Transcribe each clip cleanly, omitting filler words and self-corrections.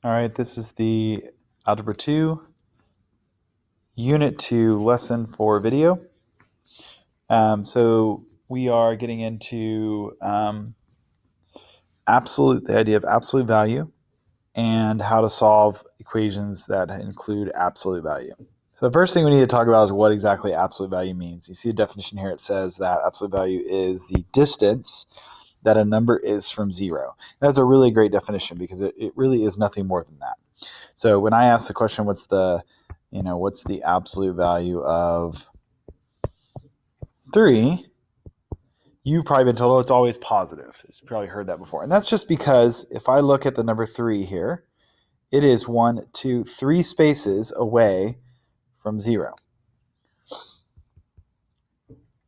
All right, this is the Algebra 2, Unit 2 lesson for video. So we are getting into the idea of absolute value and how to solve equations that include absolute value. So the first thing we need to talk about is what exactly absolute value means. You see a definition here. It says that absolute value is the distance that a number is from zero. That's a really great definition because it really is nothing more than that. So when I ask the question, what's the absolute value of 3, you've probably been told, oh, it's always positive. You've probably heard that before. And that's just because if I look at the number 3 here, it is 1, 2, 3 spaces away from 0.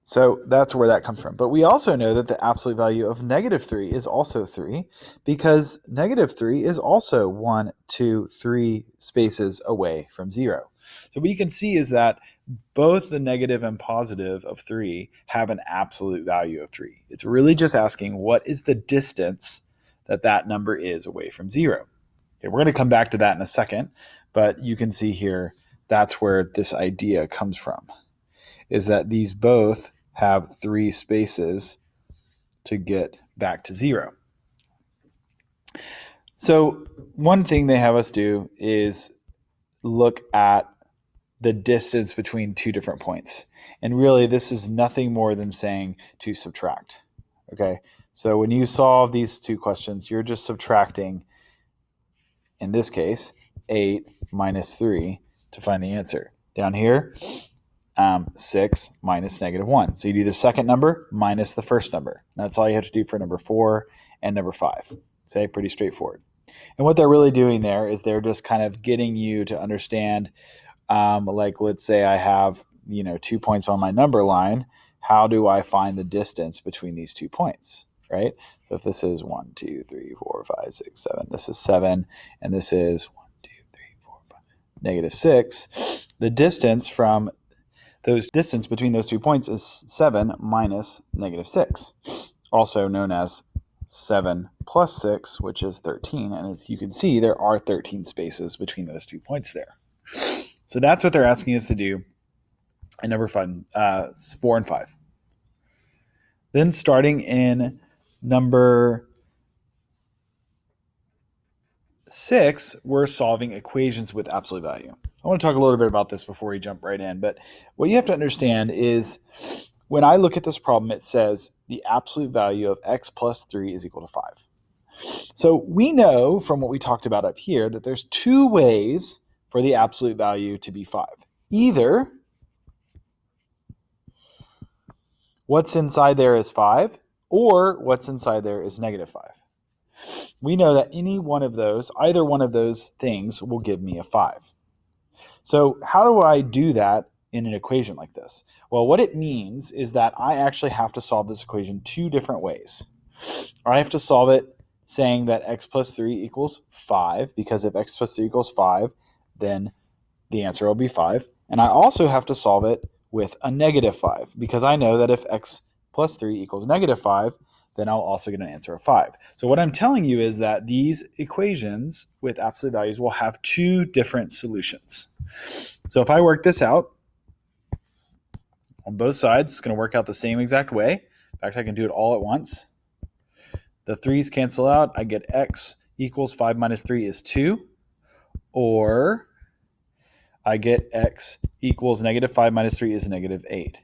So that's where that comes from. But we also know that the absolute value of -3 is also 3 because -3 is also 1, 2, 3 spaces away from 0. So what you can see is that both the negative and positive of 3 have an absolute value of 3. It's really just asking what is the distance that number is away from 0. Okay, we're going to come back to that in a second, but you can see here that's where this idea comes from, is that these both have 3 spaces to get back to 0. So one thing they have us do is look at the distance between two different points. And really, this is nothing more than saying to subtract. Okay, so when you solve these two questions, you're just subtracting, in this case, 8 minus 3 to find the answer. Down here, 6 minus -1. So you do the second number minus the first number. That's all you have to do for number 4 and number 5. Okay, pretty straightforward. And what they're really doing there is they're just kind of getting you to understand, like let's say I have 2 points on my number line. How do I find the distance between these 2 points, right? So if this is 1, 2, 3, 4, 5, 6, 7, this is 7, and this is 1, 2, 3, 4, 5, -6, the distance between those 2 points is 7 minus -6, also known as 7 plus 6, which is 13. And as you can see, there are 13 spaces between those 2 points there. So that's what they're asking us to do in number 4 and 5. Then starting in number 6, we're solving equations with absolute value. I want to talk a little bit about this before we jump right in. But what you have to understand is when I look at this problem, it says the absolute value of x plus 3 is equal to 5. So we know from what we talked about up here that there's 2 ways for the absolute value to be 5. Either what's inside there is 5, or what's inside there is -5. We know that either one of those things will give me a 5. So how do I do that in an equation like this? Well, what it means is that I actually have to solve this equation 2 different ways. I have to solve it saying that x plus 3 equals 5, because if x plus 3 equals 5, then the answer will be 5. And I also have to solve it with a -5, because I know that if x plus 3 equals -5, then I'll also get an answer of 5. So what I'm telling you is that these equations with absolute values will have 2 different solutions. So if I work this out on both sides, it's going to work out the same exact way. In fact, I can do it all at once. The 3's cancel out. I get x equals 5 minus 3 is 2. Or I get x equals -5 minus 3 is -8.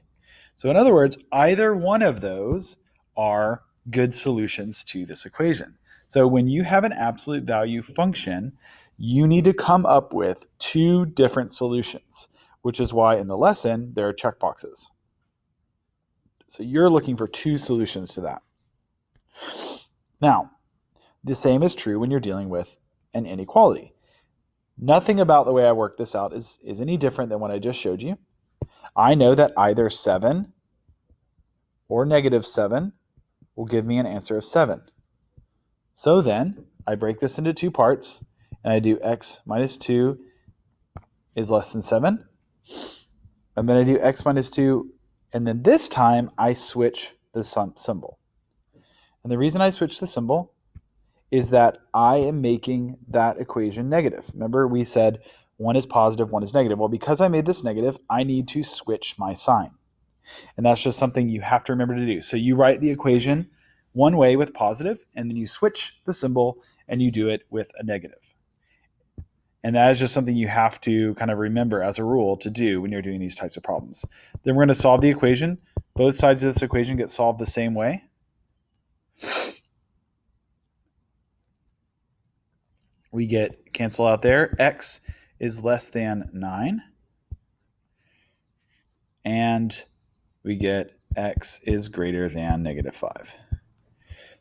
So in other words, either one of those are good solutions to this equation. So when you have an absolute value function, you need to come up with 2 different solutions, which is why in the lesson there are checkboxes. So you're looking for 2 solutions to that. Now, the same is true when you're dealing with an inequality. Nothing about the way I work this out is any different than what I just showed you. I know that either 7 or -7 will give me an answer of 7. So then I break this into 2 parts, and I do x minus 2 is less than 7. And then I do x minus 2, and then this time I switch the symbol. And the reason I switch the symbol is that I am making that equation negative. Remember, we said one is positive, one is negative. Well, because I made this negative, I need to switch my sign. And that's just something you have to remember to do. So you write the equation one way with positive, and then you switch the symbol and you do it with a negative. And that is just something you have to kind of remember as a rule to do when you're doing these types of problems. Then we're going to solve the equation. Both sides of this equation get solved the same way. We get cancel out there. X is less than 9. And we get x is greater than negative 5.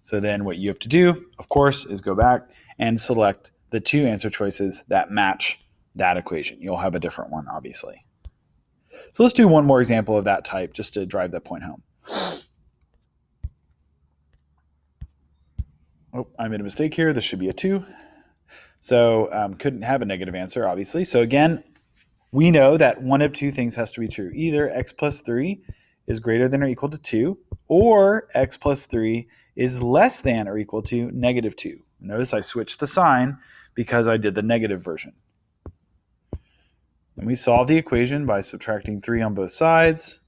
So then what you have to do, of course, is go back and select the two answer choices that match that equation. You'll have a different one, obviously. So let's do one more example of that type just to drive that point home. Oh, I made a mistake here. This should be a 2. So couldn't have a negative answer, obviously. So again, we know that one of two things has to be true. Either x plus 3 is greater than or equal to 2, or x plus 3 is less than or equal to negative 2. Notice I switched the sign because I did the negative version. And we solve the equation by subtracting 3 on both sides.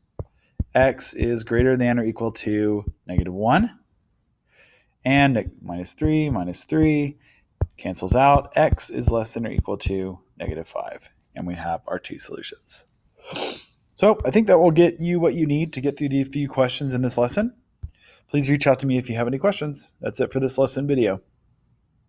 X is greater than or equal to negative 1. And minus 3 cancels out. X is less than or equal to negative 5. And we have our two solutions. So I think that will get you what you need to get through the few questions in this lesson. Please reach out to me if you have any questions. That's it for this lesson video.